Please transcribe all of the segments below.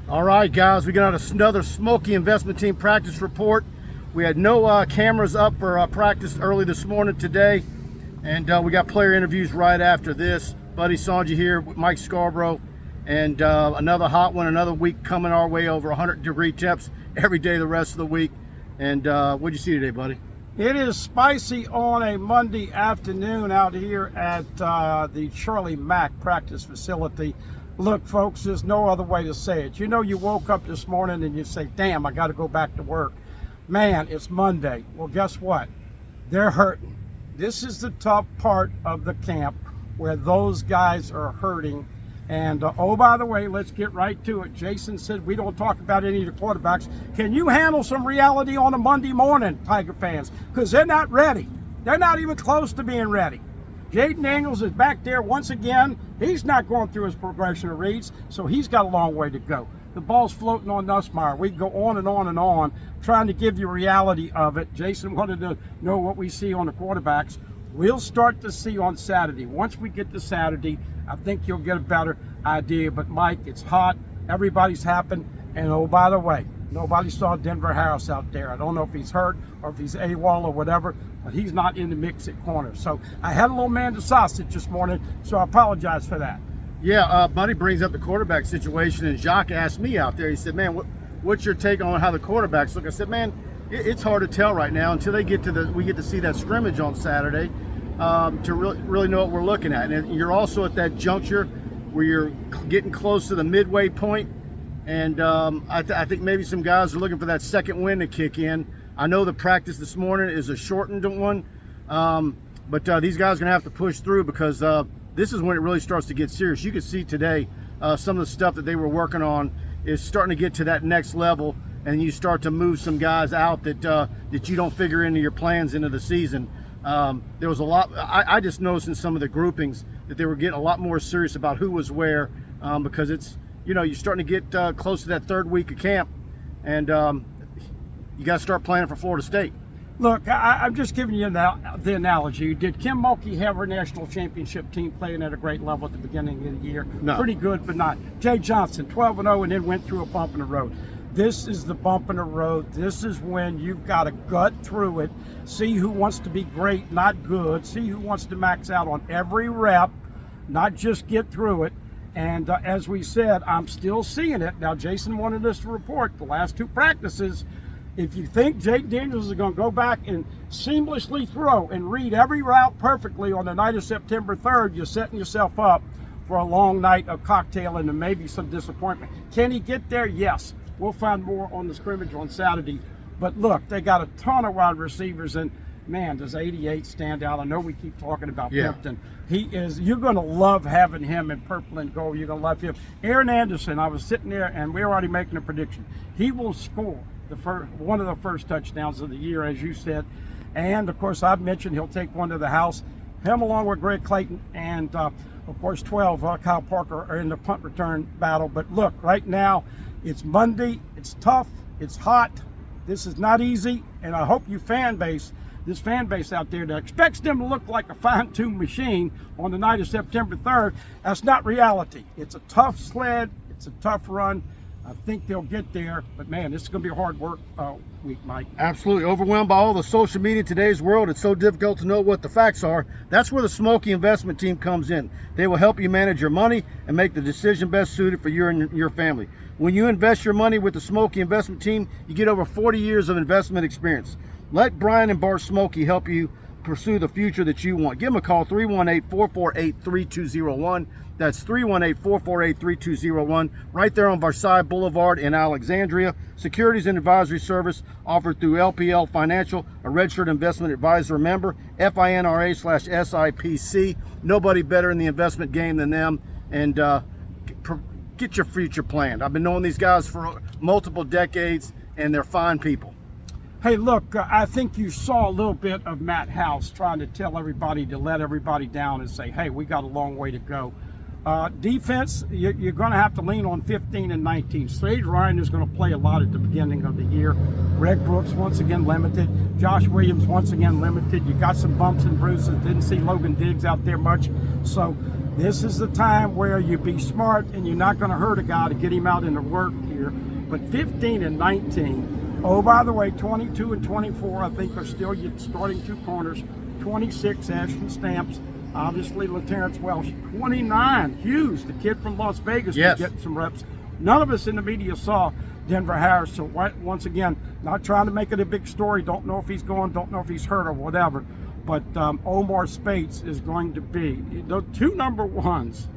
All right, guys, we got another Schmolke investment team practice report. We had no cameras up for practice early this morning today, and we got player interviews right after this. Buddy Songy here with Mike Scarborough, and another hot one, another week coming our way, over 100-degree temps every day the rest of the week. And what'd you see today, buddy? It is spicy on a Monday afternoon out here at the Shirley Mack practice facility. Look, folks, there's no other way to say it. You know, you woke up this morning and you say, damn, I got to go back to work. Man, it's Monday. Well, guess what? They're hurting. This is the tough part of the camp where those guys are hurting. And, oh, by the way, let's get right to it. Jason said we don't talk about any of the quarterbacks. Can you handle some reality on a Monday morning, Tiger fans? Because they're not ready. They're not even close to being ready. Jaden Daniels is back there once again. He's not going through his progression of reads, so he's got a long way to go. The ball's floating on Nussmeier. We can go on and on and on, trying to give you reality of it. Jason wanted to know what we see on the quarterbacks. We'll start to see on Saturday. Once we get to Saturday, I think you'll get a better idea. But, Mike, it's hot. Everybody's happy. And, oh, by the way, nobody saw Denver Harris out there. I don't know if he's hurt or if he's AWOL or whatever, but he's not in the mix at corner. So I had a little man to sausage this morning, so I apologize for that. Yeah, Buddy brings up the quarterback situation, and Jacques asked me out there, he said, man, what's your take on how the quarterbacks look? I said, man, it's hard to tell right now until we get to see that scrimmage on Saturday to really know what we're looking at. And you're also at that juncture where you're getting close to the midway point, and I think maybe some guys are looking for that second win to kick in. I know the practice this morning is a shortened one, but these guys are going to have to push through, because this is when it really starts to get serious. You can see today some of the stuff that they were working on is starting to get to that next level, and you start to move some guys out that you don't figure into your plans into the season. There was a lot. I just noticed in some of the groupings that they were getting a lot more serious about who was where, because it's, you know, you're starting to get close to that third week of camp, and you got to start planning for Florida State. Look, I'm just giving you the analogy. Did Kim Mulkey have her national championship team playing at a great level at the beginning of the year? No. Pretty good, but not. Jay Johnson, 12-0, and then went through a bump in the road. This is the bump in the road. This is when you've got to gut through it, see who wants to be great, not good, see who wants to max out on every rep, not just get through it. And as we said, I'm still seeing it. Now, Jason wanted us to report the last two practices. If you think Jake Daniels is going to go back and seamlessly throw and read every route perfectly on the night of September 3rd, you're setting yourself up for a long night of cocktailing and maybe some disappointment. Can he get there? Yes. We'll find more on the scrimmage on Saturday. But look, they got a ton of wide receivers, and man, does 88 stand out. I know we keep talking about Pimpton. You're going to love having him in purple and gold. You're going to love him. Aaron Anderson, I was sitting there, and we're already making a prediction. He will score one of the first touchdowns of the year, as you said. And, of course, I've mentioned he'll take one to the house. Him along with Greg Clayton and, of course, 12, Kyle Parker are in the punt return battle. But, look, right now, it's Monday. It's tough. It's hot. This is not easy. And I hope this fan base out there that expects them to look like a fine-tuned machine on the night of September 3rd, that's not reality. It's a tough sled. It's a tough run. I think they'll get there, but man, this is going to be a hard work week, Mike. Absolutely. Overwhelmed by all the social media in today's world, it's so difficult to know what the facts are. That's where the Schmolke investment team comes in. They will help you manage your money and make the decision best suited for you and your family. When you invest your money with the Schmolke investment team, you get over 40 years of investment experience. Let Brian and Bart Schmolke help you pursue the future that you want. Give them a call, 318-448-3201. That's 318-448-3201, right there on Versailles Boulevard in Alexandria. Securities and advisory service offered through LPL Financial, a registered investment advisor member, FINRA/SIPC. Nobody better in the investment game than them, and get your future planned. I've been knowing these guys for multiple decades, and they're fine people. Hey, look, I think you saw a little bit of Matt House trying to tell everybody to let everybody down and say, hey, we got a long way to go. Defense, you're going to have to lean on 15 and 19. Sage Ryan is going to play a lot at the beginning of the year. Greg Brooks, once again, limited. Josh Williams, once again, limited. You got some bumps and bruises. Didn't see Logan Diggs out there much. So this is the time where you be smart, and you're not going to hurt a guy to get him out into work. year, but 15 and 19. Oh, by the way, 22 and 24, I think, are still your starting two corners. 26, Ashton Stamps. Obviously, LaTerrence Welsh. 29, Hughes, the kid from Las Vegas, Yes. will get some reps. None of us in the media saw Denver Harris. So once again, not trying to make it a big story. Don't know if he's going, don't know if he's hurt or whatever. But Omar Spates is going to be the two number ones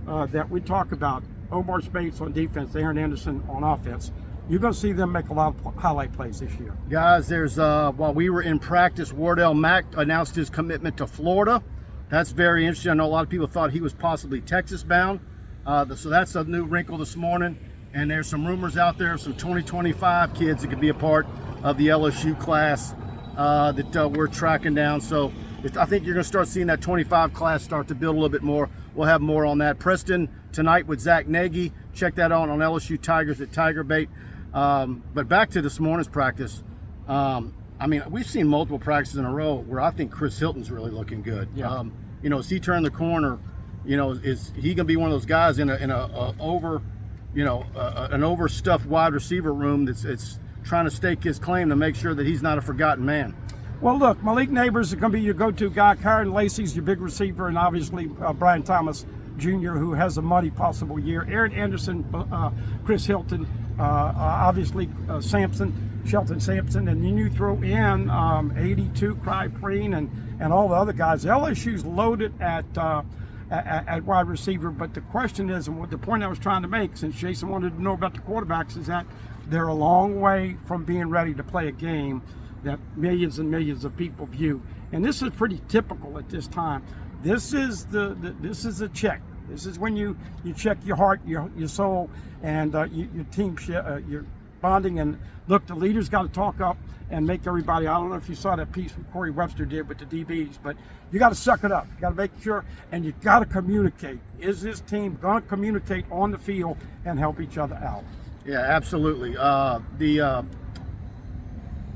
that we talk about. Omar Spates on defense, Aaron Anderson on offense. You're going to see them make a lot of highlight plays this year. Guys, there's while we were in practice, Wardell Mack announced his commitment to Florida. That's very interesting. I know a lot of people thought he was possibly Texas bound. So that's a new wrinkle this morning. And there's some rumors out there of some 2025 kids that could be a part of the LSU class that we're tracking down. So I think you're going to start seeing that 25 class start to build a little bit more. We'll have more on that. Preston tonight with Zach Nagy. Check that out on LSU Tigers at TigerBait. But back to this morning's practice. I mean, we've seen multiple practices in a row where I think Chris Hilton's really looking good. Yeah. You know, as he turned the corner, you know, is he going to be one of those guys in an overstuffed wide receiver room that's trying to stake his claim to make sure that he's not a forgotten man? Well, look, Malik Neighbors is going to be your go-to guy. Kyron Lacey's your big receiver, and obviously Brian Thomas Jr., who has a muddy possible year. Aaron Anderson, Chris Hilton, obviously Shelton Sampson, and then you throw in 82 Cry Preen and all the other guys. LSU's loaded at wide receiver, but the question is, and what the point I was trying to make, since Jason wanted to know about the quarterbacks, is that they're a long way from being ready to play a game that millions and millions of people view. And this is pretty typical at this time. This is this is a check. This is when you check your heart, your soul, and your team, your bonding. And look, the leaders got to talk up and make everybody. I don't know if you saw that piece what Corey Webster did with the DBs, but you got to suck it up. You got to make sure, and you got to communicate. Is this team going to communicate on the field and help each other out? Yeah, absolutely. The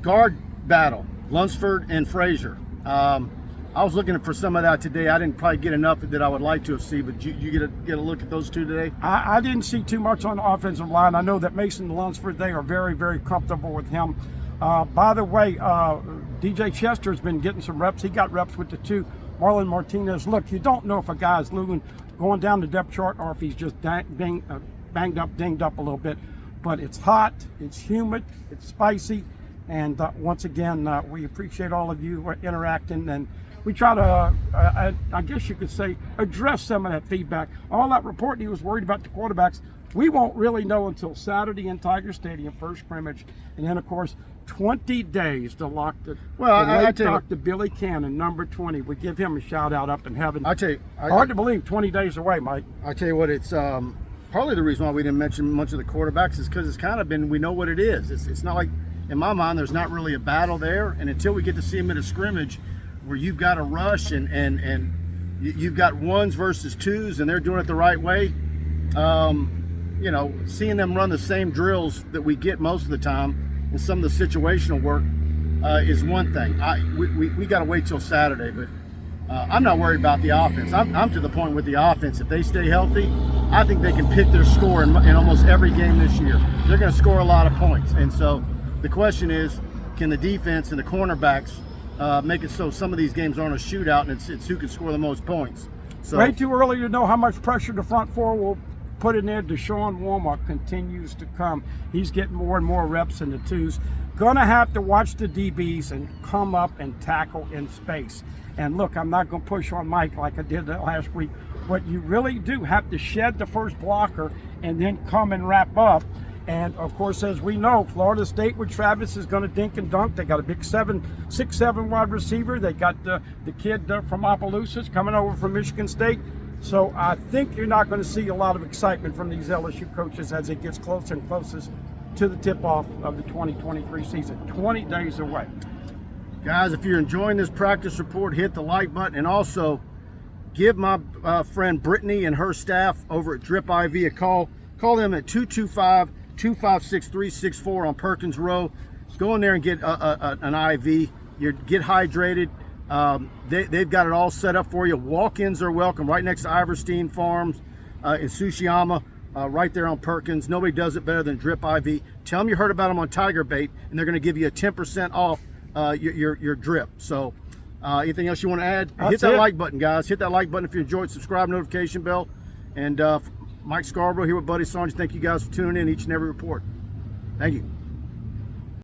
guard battle, Lunsford and Frazier. I was looking for some of that today. I didn't probably get enough that I would like to have seen, but you get a look at those two today? I didn't see too much on the offensive line. I know that Mason Lunsford, they are very, very comfortable with him. By the way, DJ Chester's been getting some reps. He got reps with the two. Marlon Martinez, look, you don't know if a guy's going down the depth chart or if he's just banged up, dinged up a little bit. But it's hot, it's humid, it's spicy. And once again, we appreciate all of you interacting, and we try to, I guess you could say, address some of that feedback. All that reporting he was worried about the quarterbacks, we won't really know until Saturday in Tiger Stadium, first scrimmage. And then, of course, 20 days to lock the late Dr. Billy Cannon, number 20. We give him a shout-out up in heaven. Hard to believe, 20 days away, Mike. I tell you what, it's partly the reason why we didn't mention much of the quarterbacks is because it's kind of been, we know what it is. It's not like, in my mind, there's not really a battle there. And until we get to see them in a scrimmage where you've got a rush and you've got ones versus twos and they're doing it the right way, you know, seeing them run the same drills that we get most of the time and some of the situational work is one thing. We got to wait till Saturday, but I'm not worried about the offense. I'm to the point with the offense. If they stay healthy, I think they can pick their score in almost every game this year. They're going to score a lot of points. And so the question is, can the defense and the cornerbacks make it so some of these games aren't a shootout and it's who can score the most points? So, way too early to know how much pressure the front four will put in there. Deshaun Warmack continues to come. He's getting more and more reps in the twos. Gonna have to watch the DBs and come up and tackle in space. And look, I'm not gonna push on Mike like I did last week, but you really do have to shed the first blocker and then come and wrap up. And of course, as we know, Florida State with Travis is going to dink and dunk. They got a big 6'7" wide receiver. They got the kid from Opelousas coming over from Michigan State. So I think you're not going to see a lot of excitement from these LSU coaches as it gets closer and closer to the tip-off of the 2023 season. 20 days away. Guys, if you're enjoying this practice report, hit the like button, and also give my friend Brittany and her staff over at Drip IV a call. Call them at 225-256-364 on Perkins Row. Go in there and get an IV. Get hydrated. They've got it all set up for you. Walk-ins are welcome right next to Iverstein Farms in Sushiama. right there on Perkins. Nobody does it better than Drip IV. Tell them you heard about them on TigerBait, and they're going to give you a 10% off your drip. So anything else you want to add? Hit that like button, guys. Hit that like button if you enjoyed. Subscribe, notification bell. And Mike Scarborough here with Buddy Songy. Thank you guys for tuning in each and every report. Thank you.